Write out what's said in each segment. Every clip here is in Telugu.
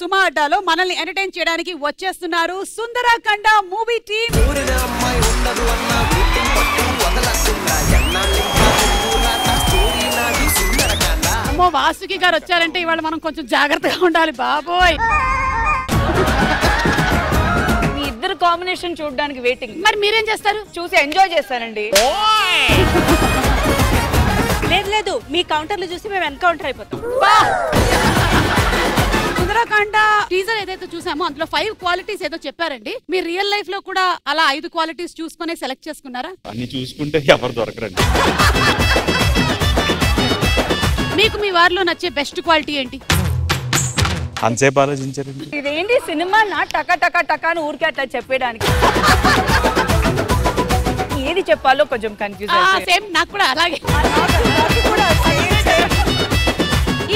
సుమా అడ్డాలో మనల్ని ఎంటర్టైన్ చేయడానికి వచ్చేస్తున్నారు సుందరకాండ మూవీ టీమ్. అమ్మో వాసుకి గారు వచ్చారంటే ఇవాళ మనం కొంచెం జాగ్రత్తగా ఉండాలి బాబోయ్. మీ ఇద్దరు కాంబినేషన్ చూడడానికి వెయిటింగ్. మరి మీరేం చేస్తారు? చూసి ఎంజాయ్ చేస్తానండి. లేదు లేదు, మీ కౌంటర్లు చూసి మేము ఎన్కౌంటర్ అయిపోతాం. సుందరకాండ టీజర్ ఏదైతే చూసామో అందులో 5 క్వాలిటీస్ ఏదో చెప్పారండి. మీరు రియల్ లైఫ్ లో కూడా అలా 5 క్వాలిటీస్ చూసుకునే సెలెక్ట్ చేసుకున్నారా? అన్ని చూసుకుంటే ఎవరు దొరకరండి. మీకు మీ వారిలో నచ్చే బెస్ట్ క్వాలిటీ ఏంటి? అంతసేపు ఆలోచించారండి. ఇదేంటి సినిమా నా టకా టకా టకా అని ఊరికే అట్లా చెప్పేయడానికి. ఏది చెప్పాలో కొంచెం కన్ఫ్యూజ్. సేమ్ నాకు కూడా అలాగే.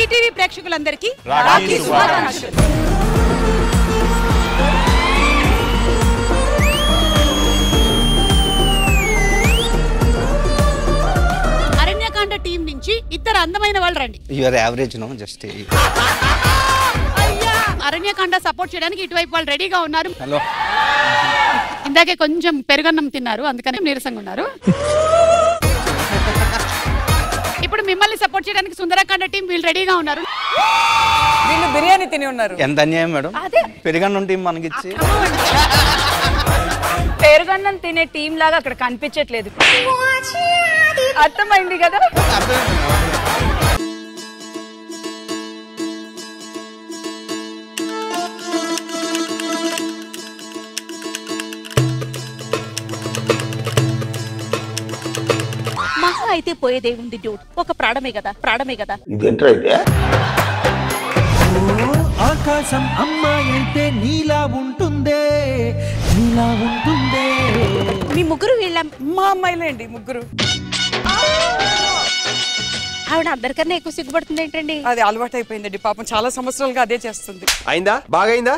ఈటీవీ ప్రేక్షకులందరికీ రాఖీ శుభాకాంక్షలు. అరణ్యకాండ టీం నుంచి ఇద్దరు అందమైన వాళ్ళు రండి. Your average no just. Aranyakanda support చేయడానికి ఇటువైపు వాళ్ళు రెడీగా ఉన్నారు. హలో. ఇందాకే కొంచెం పెరుగన్నం తిన్నారు, అందుకనే నీరసంగా ఉన్నారు. ఇప్పుడు మిమ్మల్ని సపోర్ట్ చేయడానికి సుందరకాండ టీం వీళ్ళు రెడీగా ఉన్నారు. వీళ్ళు బిర్యానీ తిని ఉన్నారు. ఎంత అన్యాయం మేడం, పెరుగన్నం టీం మనకిచ్చి. పెరుగన్నం తినే టీం లాగా అక్కడ కనిపించట్లేదు. అర్థమైంది కదా? మహా అయితే పోయేదే ఉంది డ్యూడ్, ఒక ప్రాణమే కదా, ప్రాణమే కదా. ఆకాశం అమ్మాయి అయితే నీలా ఉంటుందే, నీలా ఉంటుందే. మీ ముగ్గురు వీళ్ళ మా అమ్మాయిలే అండి ముగ్గురు. ఆవిడ అందరికన్నా ఎక్కువ సిగ్గుపడుతుంది ఏంటండి? అది అలవాటు అయిపోయిందండి పాపం, చాలా సంవత్సరాలుగా అదే చేస్తుంది. అయిందా? బాగైందా?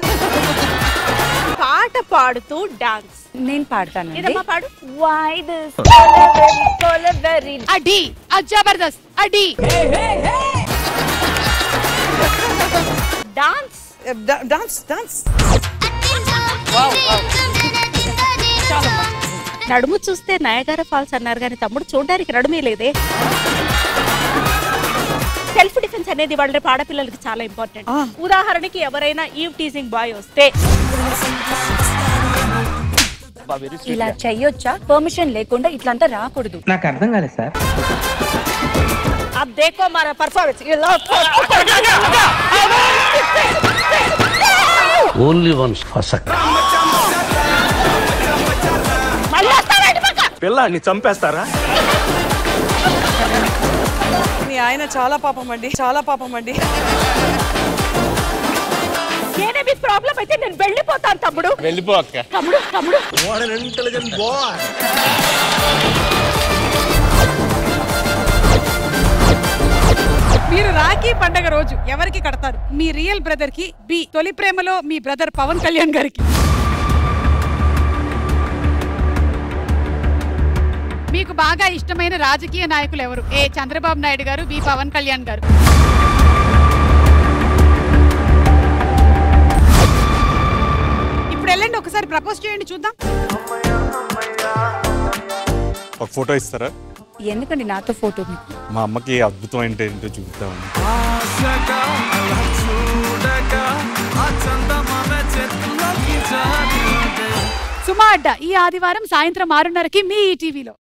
పాట పాడుతూ డాన్స్. నేను పాడతాను. ఇదమ్మా పాడు. అడి జబర్దస్త్ అడి డాన్స్ డాన్స్ డాన్స్. నడుము చూస్తే నయగార ఫాల్స్ అన్నారు కానీ తమ్ముడు చూడడానికి నడుమే లేదే. సెల్ఫ్ డిఫెన్స్ అనేది వాళ్ళ ఆడపిల్లలకి చాలా ఇంపార్టెంట్. ఉదాహరణకి ఎవరైనా ఈవ్ టీజింగ్ బాయ్ వస్తే ఇలా చెయ్యొచ్చా? పర్మిషన్ లేకుండా ఇట్లంతా రాకూడదు. నాకు అర్థం కాలేదు సార్. अब देखो हमारा परफॉर्मेंस. Only once ఫసక్. పిల్లాన్ని చంపేస్తారా? మీ ఆయన చాలా పాపం అండి, చాలా పాపం అండి. నేనే ప్రాబ్లం అయితే నేను వెళ్ళిపోతాను తమ్ముడు. వెళ్ళిపో అక్క. తమ్ముడు తమ్ముడు మీరు రాఖీ పండగ రోజు ఎవరికి కడతారు? మీ రియల్ బ్రదర్ కి, బి తొలి ప్రేమలో మీ బ్రదర్ పవన్ కళ్యాణ్ గారికి. మీకు బాగా ఇష్టమైన రాజకీయ నాయకులు ఎవరు? ఏ చంద్రబాబు నాయుడు గారు, బి పవన్ కళ్యాణ్ గారు. ఇప్పుడు వెళ్ళండి ఒకసారి ప్రపోజ్ చేయండి చూద్దాం. ఒక ఫోటో ఇస్తారా? ఎందుకండి నాతో ఫోటో? మా అమ్మకి అద్భుతం ఏంటో చూద్దామని. సుమా అడ్డా ఈ ఆదివారం సాయంత్రం 6:30కి మీ ఈటీవీలో.